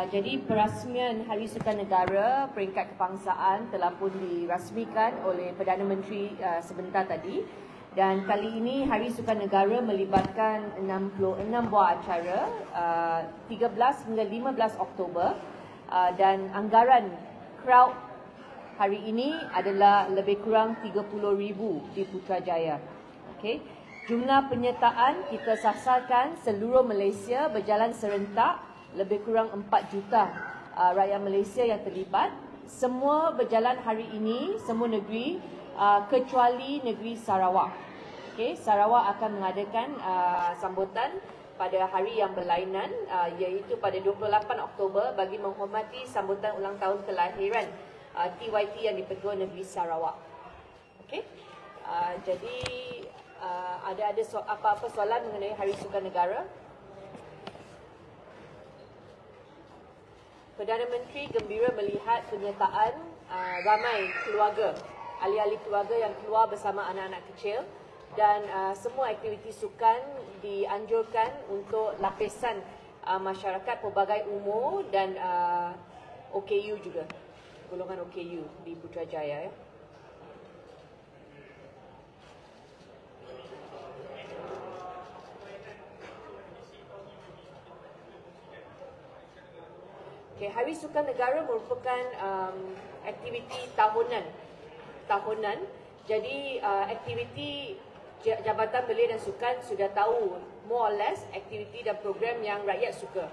Jadi perasmian Hari Sukan Negara peringkat kebangsaan telah pun dirasmikan oleh Perdana Menteri sebentar tadi. Dan kali ini Hari Sukan Negara melibatkan 66 buah acara 13 hingga 15 Oktober dan anggaran crowd hari ini adalah lebih kurang 30,000 di Putrajaya. Okey. Jumlah penyertaan kita sasarkan seluruh Malaysia berjalan serentak, lebih kurang 4 juta rakyat Malaysia yang terlibat. Semua berjalan hari ini, semua negeri kecuali negeri Sarawak. Okay, Sarawak akan mengadakan sambutan pada hari yang berlainan iaitu pada 28 Oktober bagi menghormati sambutan ulang tahun kelahiran TYT yang di-Pertua Negeri Sarawak. Okay, jadi ada apa-apa soalan mengenai Hari Sukan Negara? Perdana Menteri gembira melihat penyertaan ramai keluarga, ahli-ahli keluarga yang keluar bersama anak-anak kecil dan semua aktiviti sukan dianjurkan untuk lapisan masyarakat pelbagai umur dan OKU juga, golongan OKU di Putrajaya. Ya. Okay, Hari Sukan Negara merupakan aktiviti tahunan. Jadi aktiviti Jabatan Belia dan Sukan sudah tahu more or less aktiviti dan program yang rakyat suka.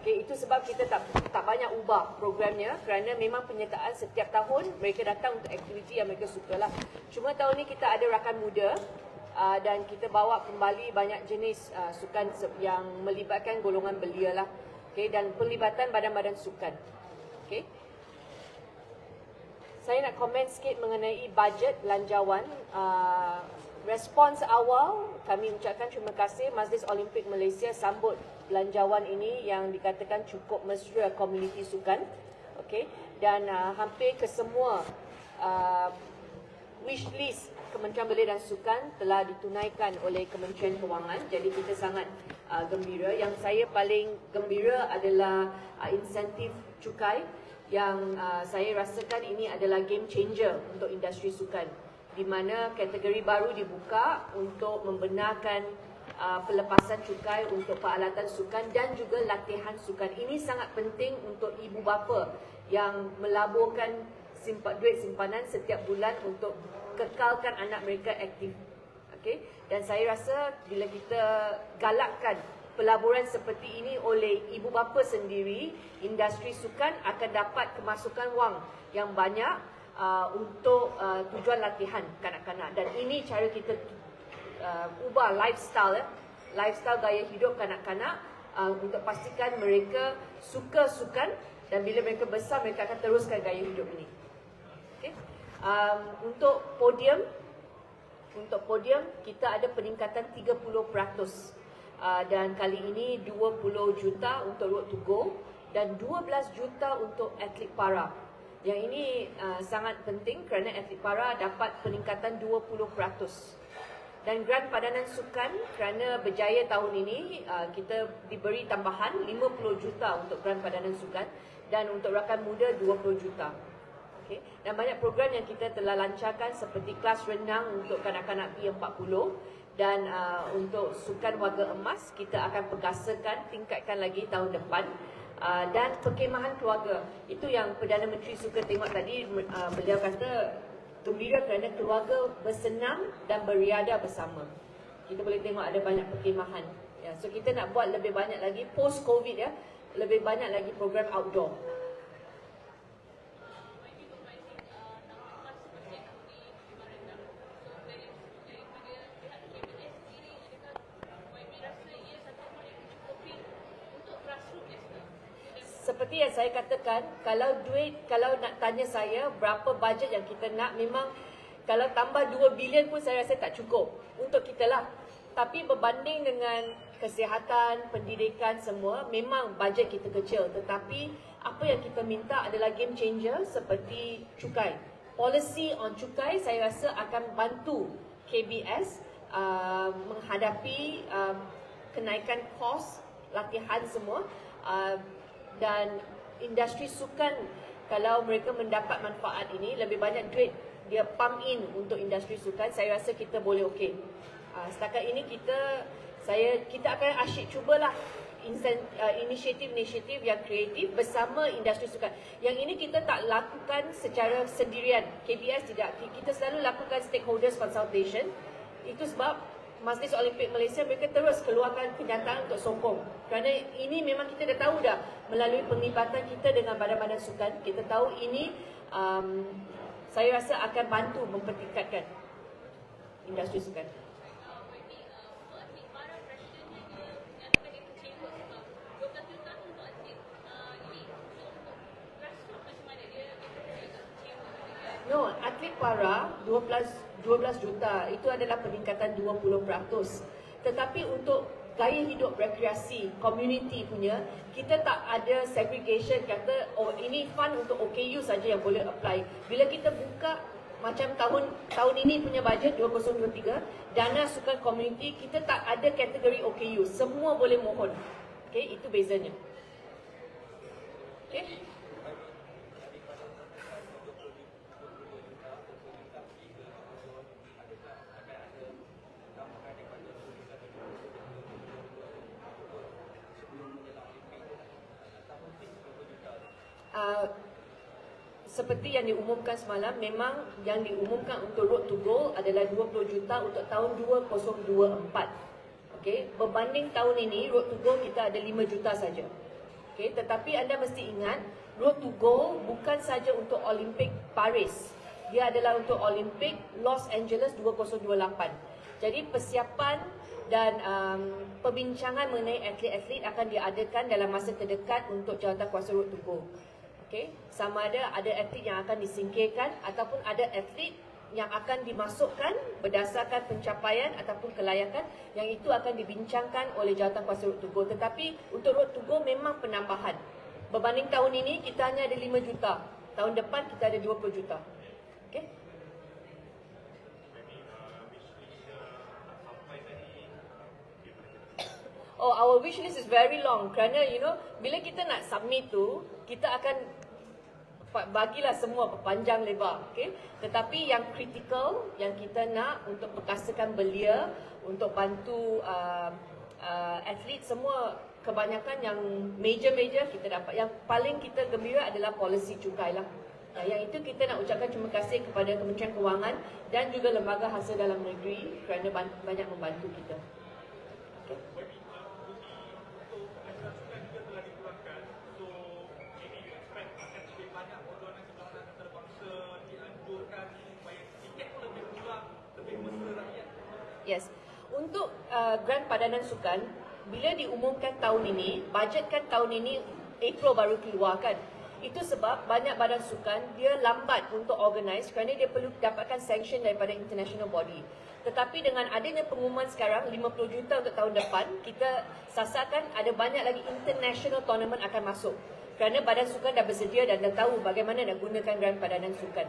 Okay, itu sebab kita tak banyak ubah programnya kerana memang penyertaan setiap tahun mereka datang untuk aktiviti yang mereka sukalah. Cuma tahun ni kita ada rakan muda dan kita bawa kembali banyak jenis sukan yang melibatkan golongan belia lah. Okay, dan pelibatan badan-badan sukan. Okay. Saya nak komen sikit mengenai bajet belanjawan. Respons awal, kami ucapkan terima kasih Majlis Olimpik Malaysia sambut belanjawan ini yang dikatakan cukup mesra komuniti sukan. Okay. Dan hampir kesemua wish list Kementerian Belia dan Sukan telah ditunaikan oleh Kementerian Kewangan. Jadi kita sangat gembira. Yang saya paling gembira adalah insentif cukai yang saya rasakan ini adalah game changer untuk industri sukan, di mana kategori baru dibuka untuk membenarkan pelepasan cukai untuk peralatan sukan dan juga latihan sukan. Ini sangat penting untuk ibu bapa yang melaburkan duit simpanan setiap bulan untuk kekalkan anak mereka aktif. Okay? Dan saya rasa bila kita galakkan pelaburan seperti ini oleh ibu bapa sendiri, industri sukan akan dapat kemasukan wang yang banyak untuk tujuan latihan kanak-kanak. Dan ini cara kita ubah lifestyle gaya hidup kanak-kanak untuk pastikan mereka suka sukan dan bila mereka besar mereka akan teruskan gaya hidup ini. Okay. Untuk podium kita ada peningkatan 30% dan kali ini 20 juta untuk Road to Go dan 12 juta untuk atlet para. Yang ini sangat penting kerana atlet para dapat peningkatan 20%. Dan grant padanan sukan kerana berjaya tahun ini kita diberi tambahan 50 juta untuk grant padanan sukan dan untuk rakan muda 20 juta. Okay. Dan banyak program yang kita telah lancarkan seperti kelas renang untuk kanak-kanak P40 dan untuk sukan warga emas kita akan perkasakan, tingkatkan lagi tahun depan. Dan perkemahan keluarga, itu yang Perdana Menteri suka tengok tadi. Beliau kata gembira kerana keluarga bersenam dan beriadah bersama. Kita boleh tengok ada banyak perkemahan ya. So kita nak buat lebih banyak lagi post COVID ya, lebih banyak lagi program outdoor. Seperti yang saya katakan, kalau nak tanya saya berapa bajet yang kita nak, memang kalau tambah 2 bilion pun saya rasa tak cukup untuk kita lah. Tapi berbanding dengan kesihatan, pendidikan semua, memang bajet kita kecil. Tetapi apa yang kita minta adalah game changer seperti cukai. Policy on cukai saya rasa akan bantu KBS menghadapi kenaikan kos latihan semua. dan industri sukan, kalau mereka mendapat manfaat ini, lebih banyak duit dia pump in untuk industri sukan, saya rasa kita boleh okey. Setakat ini kita akan asyik cubalah inisiatif-inisiatif yang kreatif bersama industri sukan. Yang ini kita tak lakukan secara sendirian. KBS tidak. Kita selalu lakukan stakeholders consultation. Itu sebab Majlis Olimpik Malaysia mereka terus keluarkan kenyataan untuk sokong. Kerana ini memang kita dah tahu dah melalui penglibatan kita dengan badan-badan sukan. Kita tahu ini saya rasa akan bantu mempertingkatkan industri sukan. No, atlet para 12 juta itu adalah peningkatan 20%. Tetapi untuk gaya hidup rekreasi, community punya, kita tak ada segregation kata ini fund untuk OKU saja yang boleh apply. Bila kita buka macam tahun ini punya bajet 2023, dana sukan community, kita tak ada kategori OKU, semua boleh mohon. Okey, itu bezanya. Okey. Seperti yang diumumkan semalam, memang yang diumumkan untuk Road to Gold adalah 20 juta untuk tahun 2024. Okey, berbanding tahun ini Road to Gold kita ada 5 juta saja. Okey, tetapi anda mesti ingat Road to Gold bukan saja untuk Olimpik Paris. Dia adalah untuk Olimpik Los Angeles 2028. Jadi persiapan dan perbincangan mengenai atlet-atlet akan diadakan dalam masa terdekat untuk Jawatankuasa Road to Gold. Okay. Sama ada atlet yang akan disingkirkan ataupun ada atlet yang akan dimasukkan berdasarkan pencapaian ataupun kelayakan, yang itu akan dibincangkan oleh Jawatankuasa Road to Gold. Tetapi untuk Road to Gold memang penambahan. Berbanding tahun ini kita hanya ada 5 juta. Tahun depan kita ada 20 juta. Okay. Oh, our wish list is very long kerana bila kita nak submit tu, kita akan bagilah semua panjang lebar, okey. Tetapi yang kritikal yang kita nak untuk perkasakan belia, untuk bantu atlet semua, kebanyakan yang major kita dapat. Yang paling kita gembira adalah polisi cukai lah. Yang itu kita nak ucapkan terima kasih kepada Kementerian Kewangan dan juga Lembaga Hasil Dalam Negeri kerana banyak membantu kita. Okay. Yes. Untuk grant padanan sukan, bila diumumkan tahun ini, bajetkan tahun ini April baru keluarkan. Itu sebab banyak badan sukan dia lambat untuk organize kerana dia perlu dapatkan sanction daripada international body. Tetapi dengan adanya pengumuman sekarang 50 juta untuk tahun depan, kita sasarkan ada banyak lagi international tournament akan masuk. Kerana badan sukan dah bersedia dan dah tahu bagaimana nak gunakan grant padanan sukan.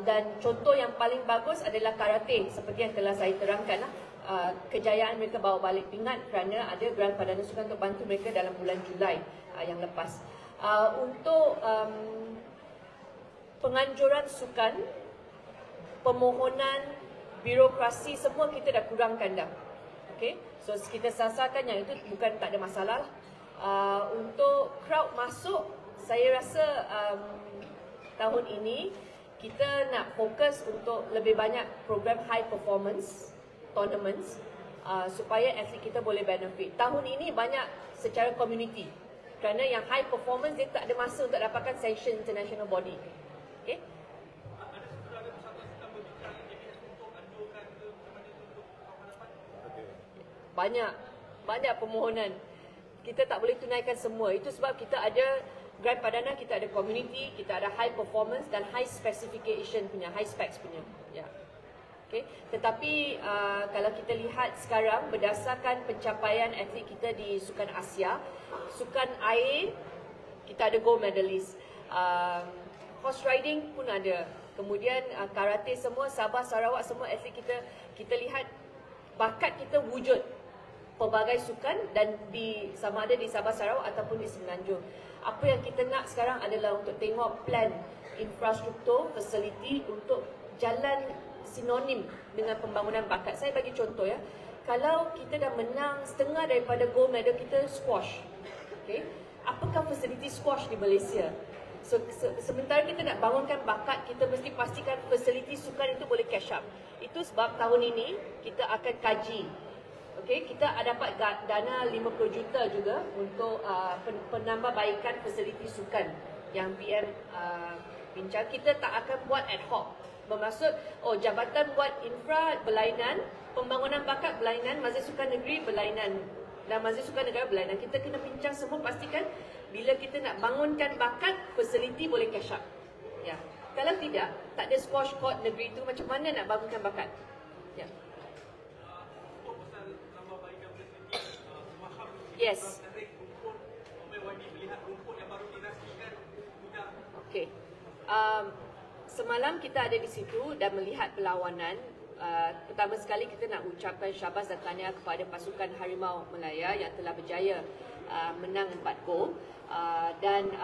Dan contoh yang paling bagus adalah karate, seperti yang telah saya terangkan lah. Kejayaan mereka bawa balik pingat kerana ada grant padanan sukan untuk bantu mereka dalam bulan Julai yang lepas. Untuk penganjuran sukan, permohonan, birokrasi, semua kita dah kurangkan dah. Okay? So kita sasarkan yang itu bukan tak ada masalah. Untuk crowd masuk, saya rasa tahun ini kita nak fokus untuk lebih banyak program high performance tournaments supaya atlet kita boleh benefit. Tahun ini banyak secara community. Kerana yang high performance dia tak ada masa untuk dapatkan sanction international body. Okay? Banyak permohonan. Kita tak boleh tunaikan semua. Itu sebab kita ada grant padanan, kita ada community, kita ada high performance dan high specification punya, high specs punya. Ya. Okay. Tetapi kalau kita lihat sekarang berdasarkan pencapaian atlet kita di Sukan Asia, Sukan Air kita ada gold medalist, horse riding pun ada, kemudian karate semua, Sabah, Sarawak semua atlet kita lihat bakat kita wujud. pelbagai sukan dan sama ada di Sabah Sarawak ataupun di Semenanjung. Apa yang kita nak sekarang adalah untuk tengok plan infrastruktur, fasiliti untuk jalan sinonim dengan pembangunan bakat. Saya bagi contoh ya. Kalau kita dah menang setengah daripada gold medal kita squash. Okay? Apakah fasiliti squash di Malaysia? So, sementara kita nak bangunkan bakat, kita mesti pastikan fasiliti sukan itu boleh cash up. Itu sebab tahun ini kita akan kaji. Okay, kita dapat dana 50 juta juga untuk penambahbaikan fasiliti sukan yang PM bincang. Kita tak akan buat ad hoc. Bermaksud, jabatan buat infra berlainan, pembangunan bakat berlainan, Majlis Sukan Negeri berlainan dan Majlis Sukan Negara berlainan. Kita kena bincang semua, pastikan bila kita nak bangunkan bakat, fasiliti boleh cash up. Ya. Kalau tidak, tak ada squash court negeri itu, macam mana nak bangunkan bakat? Ya. Yes. Okey. Semalam kita ada di situ dan melihat perlawanan. Pertama sekali kita nak ucapkan syabas dan tahniah kepada pasukan Harimau Melaya yang telah berjaya menang 4 gol. Dan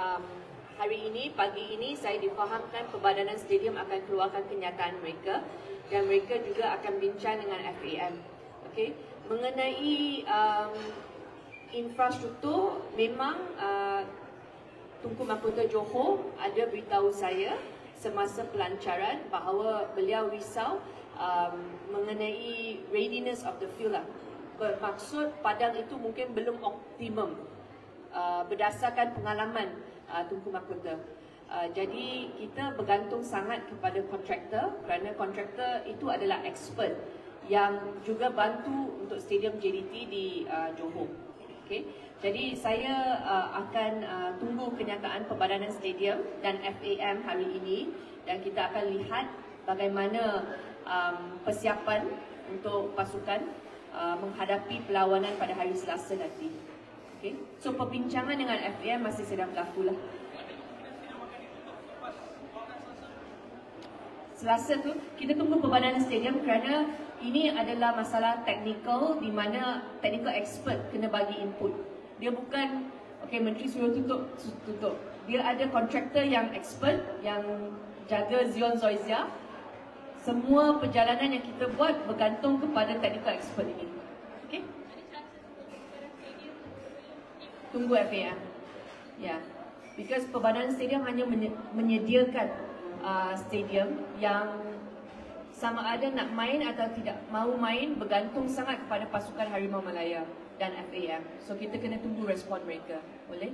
hari ini, pagi ini saya difahamkan Perbadanan Stadium akan keluarkan kenyataan mereka dan mereka juga akan bincang dengan FAM. Okey. Mengenai infrastruktur, memang Tunku Mahkota Johor ada beritahu saya semasa pelancaran bahawa beliau risau mengenai readiness of the field lah. Bermaksud padang itu mungkin belum optimum berdasarkan pengalaman Tunku Mahkota. Jadi kita bergantung sangat kepada kontraktor kerana kontraktor itu adalah expert yang juga bantu untuk stadium JDT di Johor. Okay. Jadi saya akan tunggu kenyataan Perbadanan Stadium dan FAM hari ini dan kita akan lihat bagaimana persiapan untuk pasukan menghadapi perlawanan pada hari Selasa nanti. Okay. So perbincangan dengan FAM masih sedang berlaku lah. Selasa tu kita tunggu Perbadanan Stadium kerana ini adalah masalah teknikal di mana technical expert kena bagi input. Dia bukan menteri suruh tutup. Dia ada kontraktor yang expert yang jaga Zion Zoyzia. Semua perjalanan yang kita buat bergantung kepada technical expert ini. Okey? Tunggu FAM. Ya. Because Perbadanan Stadium hanya menyediakan stadium yang sama ada nak main atau tidak mahu main bergantung sangat kepada pasukan Harimau Malaya dan FAM. So kita kena tunggu respon mereka. Boleh?